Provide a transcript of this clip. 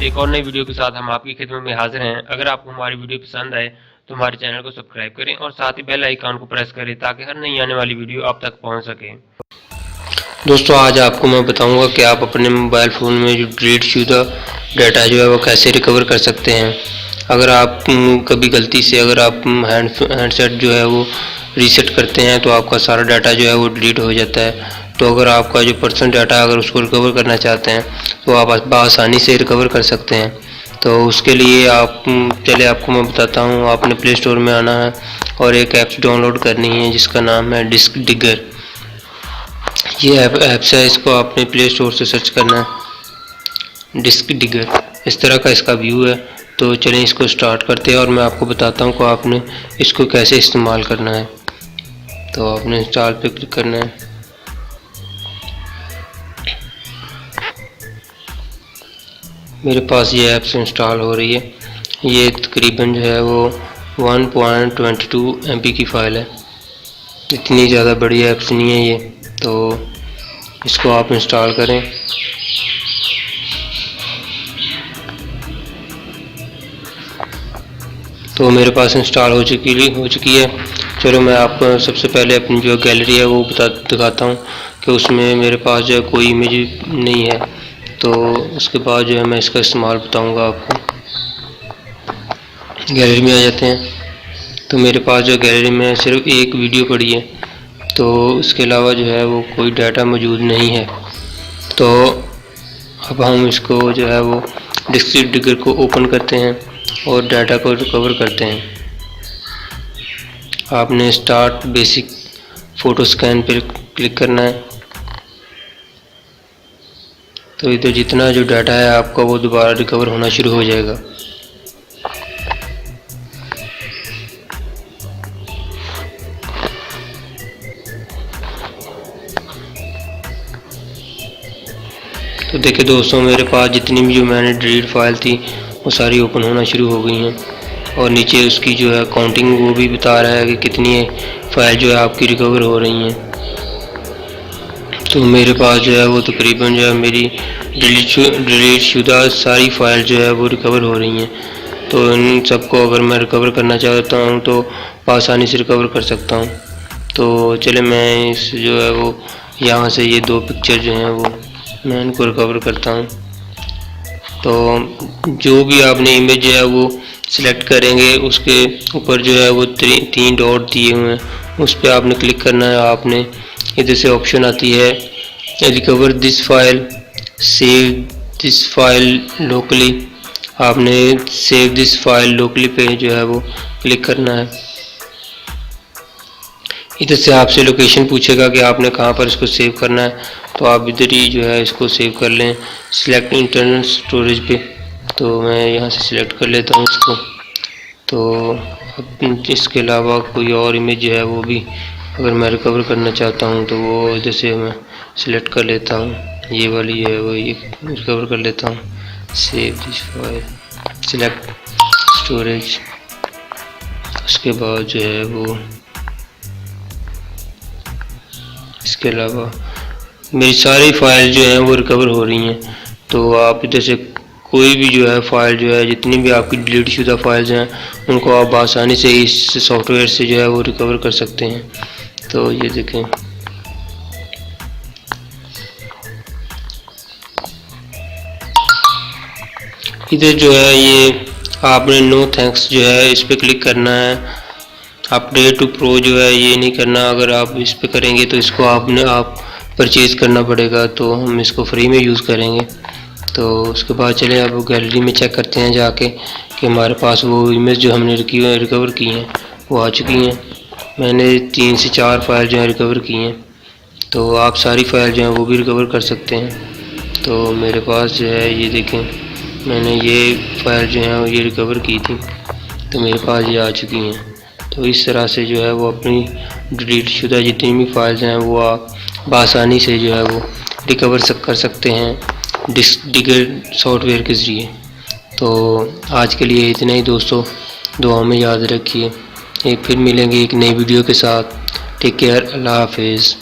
एक और नई वीडियो के साथ हम आपकी खिदमत में हाजिर हैं। अगर आपको हमारी वीडियो पसंद आए तो हमारे चैनल को सब्सक्राइब करें और साथ ही बेल आइकन को प्रेस करें ताकि हर नई आने वाली वीडियो आप तक पहुंच सके। दोस्तों आज आपको मैं बताऊंगा कि आप अपने मोबाइल फ़ोन में जो डिलीट शुदा डाटा जो है वो कैसे रिकवर कर सकते हैं। अगर आप कभी गलती से अगर आप हैंडसेट जो है वो रीसेट करते हैं तो आपका सारा डाटा जो है वो डिलीट हो जाता है। तो अगर आपका जो पर्सनल डाटा अगर उसको रिकवर करना चाहते हैं तो आप आसानी से रिकवर कर सकते हैं। तो उसके लिए चलिए आपको मैं बताता हूँ। आपने प्ले स्टोर में आना है और एक ऐप्स डाउनलोड करनी है जिसका नाम है डिस्क डिगर। ये ऐप्स है, इसको आपने प्ले स्टोर से सर्च करना है डिस्क डिगर। इस तरह का इसका व्यू है। तो चलिए इसको स्टार्ट करते हैं और मैं आपको बताता हूँ कि आपने इसको कैसे इस्तेमाल करना है। तो आपने इंस्टॉल पे क्लिक करना है। मेरे पास ये ऐप्स इंस्टॉल हो रही है। ये तकरीबन जो है वो 1.22 MB की फ़ाइल है, इतनी ज़्यादा बड़ी ऐप्स नहीं है ये। तो इसको आप इंस्टॉल करें। तो मेरे पास इंस्टॉल हो चुकी है। चलो मैं आपको सबसे पहले अपनी जो गैलरी है वो दिखाता हूँ कि उसमें मेरे पास जो है कोई इमेज नहीं है। तो उसके बाद जो है मैं इसका इस्तेमाल बताऊँगा आपको। गैलरी में आ जाते हैं। तो मेरे पास जो गैलरी में सिर्फ एक वीडियो पड़ी है, तो इसके अलावा जो है वो कोई डाटा मौजूद नहीं है। तो अब हम इसको जो है वो डिस्क डिगर को ओपन करते हैं और डाटा को रिकवर करते हैं। आपने स्टार्ट बेसिक फ़ोटो स्कैन पर क्लिक करना है। तो इधर जितना जो डाटा है आपका वो दोबारा रिकवर होना शुरू हो जाएगा। तो देखिए दोस्तों, मेरे पास जितनी भी जो मैंने डिलीट फाइल थी वो सारी ओपन होना शुरू हो गई हैं और नीचे उसकी जो है काउंटिंग वो भी बता रहा है कि कितनी फ़ाइल जो है आपकी रिकवर हो रही हैं। तो मेरे पास जो है वो तकरीबन जो है मेरी डिलीट शुदा सारी फ़ाइल जो है वो रिकवर हो रही हैं। तो इन सबको अगर मैं रिकवर करना चाहता हूँ तो आसानी से रिकवर कर सकता हूँ। तो चले मैं इस जो है वो यहाँ से ये 2 पिक्चर जो हैं वो मैं इनको रिकवर करता हूँ। तो जो भी आपने इमेज जो है वो सिलेक्ट करेंगे उसके ऊपर जो है वो 3 डॉट दिए हुए हैं, उस पर आपने क्लिक करना है। आपने इधर से ऑप्शन आती है recover this file, save this file locally. आपने सेव दिस फाइल लोकली पे जो है वो क्लिक करना है। इधर से आपसे लोकेशन पूछेगा कि आपने कहाँ पर इसको सेव करना है, तो आप इधर ही जो है इसको सेव कर लें सिलेक्ट इंटरनल स्टोरेज पे। तो मैं यहाँ से सिलेक्ट कर लेता हूँ इसको। तो इसके अलावा कोई और इमेज जो है वो भी अगर मैं रिकवर करना चाहता हूँ तो वो इधर से मैं सिलेक्ट कर लेता हूँ। ये वाली है वो ये रिकवर कर लेता हूँ। Save this file, select storage. उसके बाद जो है वो इसके अलावा मेरी सारी फाइल जो हैं वो रिकवर हो रही हैं। तो आप इधर से कोई भी जो है फ़ाइल जो है जितनी भी आपकी डिलीट शुदा फाइल्स हैं उनको आप आसानी से इस सॉफ्टवेयर से जो है वो रिकवर कर सकते हैं। तो ये देखें, इधर जो है ये आपने नो थैंक्स जो है इस पर क्लिक करना है। अपडेट टू प्रो जो है ये नहीं करना। अगर आप इस पर करेंगे तो इसको आप परचेज़ करना पड़ेगा, तो हम इसको फ्री में यूज़ करेंगे। तो उसके बाद चले अब गैलरी में चेक करते हैं जाके कि हमारे पास वो इमेज जो हमने रिकवर की हैं वो आ चुकी हैं। मैंने 3 से 4 फाइल जो है रिकवर की हैं। तो आप सारी फाइल जो हैं वो भी रिकवर कर सकते हैं। तो मेरे पास जो है ये देखें, मैंने ये फ़ाइल जो है ये रिकवर की थी, तो मेरे पास ये आ चुकी हैं। तो इस तरह से जो है वो अपनी डिलीट शुदा जितनी भी फाइल्स हैं वो आप आसानी से जो है वो रिकवर कर सकते हैं डिस्क डिगर सॉफ्टवेयर के ज़रिए। तो आज के लिए इतना ही दोस्तों, दुआ में याद रखिए। फिर मिलेंगे एक नई वीडियो के साथ। टेक केयर, अल्लाह हाफिज़।